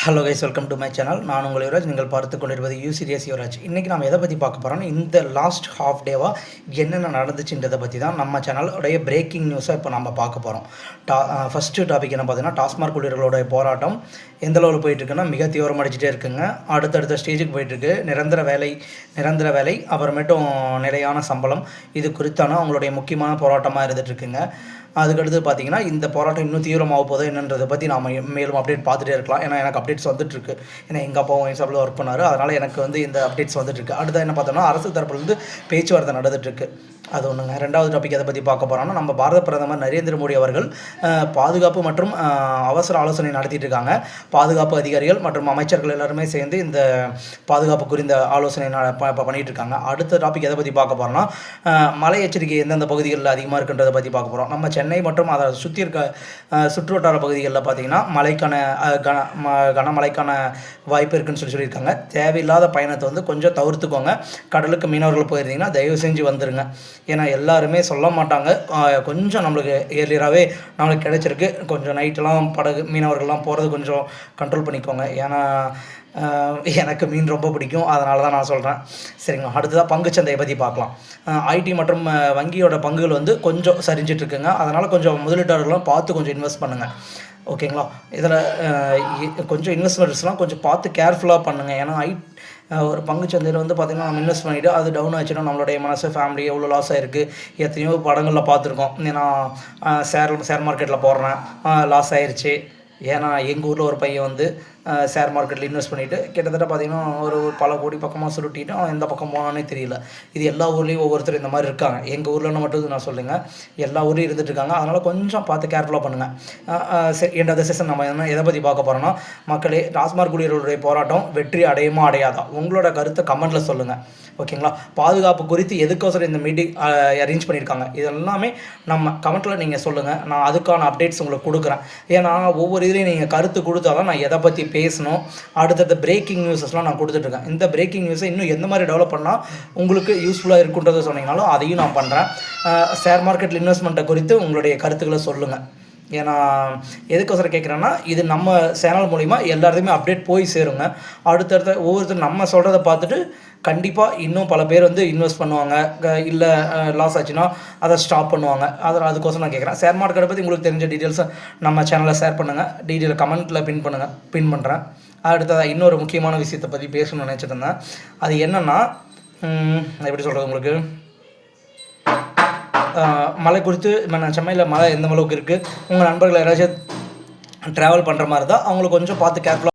Hello guys, welcome to my channel. நான் உங்கள் யுவராஜ். நீங்கள் பார்த்து கொண்டிருப்பது யூசிடிஎஸ் யுவராஜ். இன்றைக்கி நம்ம எதை பற்றி பார்க்க போகிறோம்னா, இந்த லாஸ்ட் ஹாஃப் டேவாக என்னென்ன நடந்துச்சுன்றதை பற்றி தான் நம்ம சேனலுடைய பிரேக்கிங் நியூஸை இப்போ நம்ம பார்க்க போகிறோம். ஃபஸ்ட்டு டாபிக் என்ன பார்த்தீங்கன்னா, டாஸ்மாக் ஊழியர்களுடைய போராட்டம் எந்த அளவில் போயிட்டுருக்குன்னா மிக தீவிரமடிச்சிட்டே இருக்குங்க. அடுத்தடுத்த ஸ்டேஜுக்கு போயிட்டுருக்கு. நிரந்தர வேலை அப்புறமேட்டும் நிலையான சம்பளம், இது குறித்தான அவங்களுடைய முக்கியமான போராட்டமாக இருந்துகிட்ருக்குங்க. அதுக்கடுத்து பார்த்தீங்கன்னா, இந்த போராட்டம் இன்னும் தீவிரமாக போதோ என்னன்றதை பற்றி நாம் மேலும் அப்டேட் பார்த்துட்டே இருக்கலாம். ஏன்னா எனக்கு அப்டேட்ஸ் வந்துட்டுருக்கு. ஏன்னா எங்கள் அப்பாவும் இன்ஸ்டாவில் ஒர்க் பண்ணார். அதனால் எனக்கு இந்த அப்டேட்ஸ் வந்துட்டுருக்கு. அடுத்த என்ன பார்த்தோம்னா, அரசு தரப்புலேருந்து பேச்சுவார்த்தை நடந்துகிட்ருக்கு. அது ஒன்றுங்க. ரெண்டாவது டாபிக் எதை பற்றி பார்க்க போகிறோம்னா, நம்ம பாரத பிரதமர் நரேந்திர மோடி அவர்கள் பாதுகாப்பு மற்றும் அவசர ஆலோசனை நடத்திட்டு இருக்காங்க. பாதுகாப்பு அதிகாரிகள் மற்றும் அமைச்சர்கள் எல்லாருமே சேர்ந்து இந்த பாதுகாப்பு குறித்த ஆலோசனை பண்ணிகிட்டு இருக்காங்க. அடுத்த டாபிக் எதை பற்றி பார்க்க போகிறோம்னா, மழை எச்சரிக்கை எந்தெந்த பகுதிகளில் அதிகமாக இருக்குன்றதை பற்றி பார்க்க போகிறோம். நம்ம சென்னை மற்றும் அதை சுற்றி இருக்க சுற்றுவட்டார பகுதிகளில் பார்த்திங்கன்னா கனமழைக்கான வாய்ப்பு இருக்குன்னு சொல்லியிருக்காங்க. தேவையில்லாத பயணத்தை கொஞ்சம் தவிர்த்துக்கோங்க. கடலுக்கு மீனவர்கள் போயிருந்தீங்கன்னா தயவு செஞ்சு வந்துடுங்க. ஏன்னா எல்லாருமே சொல்ல மாட்டாங்க. கொஞ்சம் நம்மளுக்கு ஏர்லியராகவே நம்மளுக்கு கிடச்சிருக்கு. கொஞ்சம் நைட்டெல்லாம் மீனவர்கள்லாம் போகிறது கொஞ்சம் கண்ட்ரோல் பண்ணிக்கோங்க. ஏன்னா எனக்கு மீன் ரொம்ப பிடிக்கும். அதனால தான் நான் சொல்கிறேன். சரிங்களா. அடுத்ததாக பங்குச்சந்தையை பற்றி பார்க்கலாம். ஐடி மற்றும் வங்கியோட பங்குகள் கொஞ்சம் சரிஞ்சிட்ருக்குங்க. அதனால் கொஞ்சம் முதலீட்டாளர்கள்லாம் பார்த்து கொஞ்சம் இன்வெஸ்ட் பண்ணுங்கள். ஓகேங்களா. இதில் கொஞ்சம் இன்வெஸ்ட்மெண்ட்ஸ்லாம் கொஞ்சம் பார்த்து கேர்ஃபுல்லாக பண்ணுங்கள். ஏன்னா ஒரு பங்குச்சந்தையில் பார்த்திங்கன்னா நம்ம இன்வெஸ்ட் பண்ணிவிட்டு அது டவுன் ஆச்சுன்னா நம்மளுடைய மனசு ஃபேமிலி எவ்வளோ லாஸ் ஆகிருக்கு எத்தனையோ படங்களில் பார்த்துருக்கோம். ஏன்னா ஷேர் மார்க்கெட்டில் போடுறேன், லாஸ் ஆயிடுச்சு. ஏன்னா எங்கள் ஊரில் ஒரு பையன் ஷேர் மார்க்கெட்டில் இன்வெஸ்ட் பண்ணிவிட்டு கிட்டத்தட்ட பார்த்திங்கன்னா ஒரு பல கோடி பக்கமாக சுருட்டிட்டு அவன் எந்த பக்கம் போனானே தெரியல. இது எல்லா ஊர்லேயும் ஒவ்வொருத்தர் இந்த மாதிரி இருக்காங்க. எங்கள் ஊரில் மட்டும் நான் சொல்லுங்கள், எல்லா ஊர்லேயும் இருந்துட்டு இருக்காங்க. அதனால் கொஞ்சம் பார்த்து கேர்ஃபுல்லாக பண்ணுங்கள். சரி, எந்த செஷன் நம்ம எதை பற்றி பார்க்க போகிறோன்னா, மக்களே, டாஸ்மாக் ஊழியர்களுடைய போராட்டம் வெற்றி அடையுமா அடையாதா, உங்களோட கருத்தை கமெண்ட்டில் சொல்லுங்கள். ஓகேங்களா. பாதுகாப்பு குறித்து எதுக்கோசரம் இந்த மீட்டிங் அரேஞ்ச் பண்ணியிருக்காங்க, இதெல்லாமே நம்ம கமெண்ட்டில் நீங்கள் சொல்லுங்கள். நான் அதுக்கான அப்டேட்ஸ் உங்களுக்கு கொடுக்குறேன். ஏன்னா ஒவ்வொரு இதுலேயும் நீங்கள் கருத்து கொடுத்தாதான் நான் எதை பற்றி பேசணும், அடுத்தடுத்த பிரேக்கிங் நியூஸஸ்லாம் நான் கொடுத்துட்ருக்கேன். இந்த பிரேக்கிங் நியூஸை இன்னும் எந்த மாதிரி டெவலப் பண்ணால் உங்களுக்கு யூஸ்ஃபுல்லாக இருக்குன்றதை சொன்னீங்கனாலும் அதையும் நான் பண்ணுறேன். ஷேர் மார்க்கெட்டில் இன்வெஸ்ட்மெண்ட்டை குறித்து உங்களுடைய கருத்துக்களை சொல்லுங்கள். ஏன்னா எதுக்கோசரம் கேட்குறேன்னா, இது நம்ம சேனல் மூலிமா எல்லாத்தையுமே அப்டேட் போய் சேருங்க. அடுத்தடுத்த ஒவ்வொருத்தரும் நம்ம சொல்கிறத பார்த்துட்டு கண்டிப்பாக இன்னும் பல பேர் இன்வெஸ்ட் பண்ணுவாங்க. இல்லை லாஸ் ஆச்சுன்னா அதை ஸ்டாப் பண்ணுவாங்க. அதுக்கோசரம் நான் கேட்குறேன். ஷேர் மார்க்கெட்டை பற்றி உங்களுக்கு தெரிஞ்ச டீட்டெயில்ஸை நம்ம சேனலில் ஷேர் பண்ணுங்கள். டீட்டெயில் கமெண்ட்டில் பின் பண்ணுறேன். அடுத்ததாக இன்னொரு முக்கியமான விஷயத்தை பற்றி பேசணும்னு நினச்சிருந்தேன். அது என்னென்னா, எப்படி சொல்கிறது உங்களுக்கு, மழை குறித்து சென்னையில் மழை எந்த அளவுக்கு இருக்குது, உங்கள் நண்பர்கள் யாராச்சும் ட்ராவல் பண்ணுற மாதிரி தான் அவங்களுக்கு கொஞ்சம் பார்த்து கேர்ஃபுல்லாக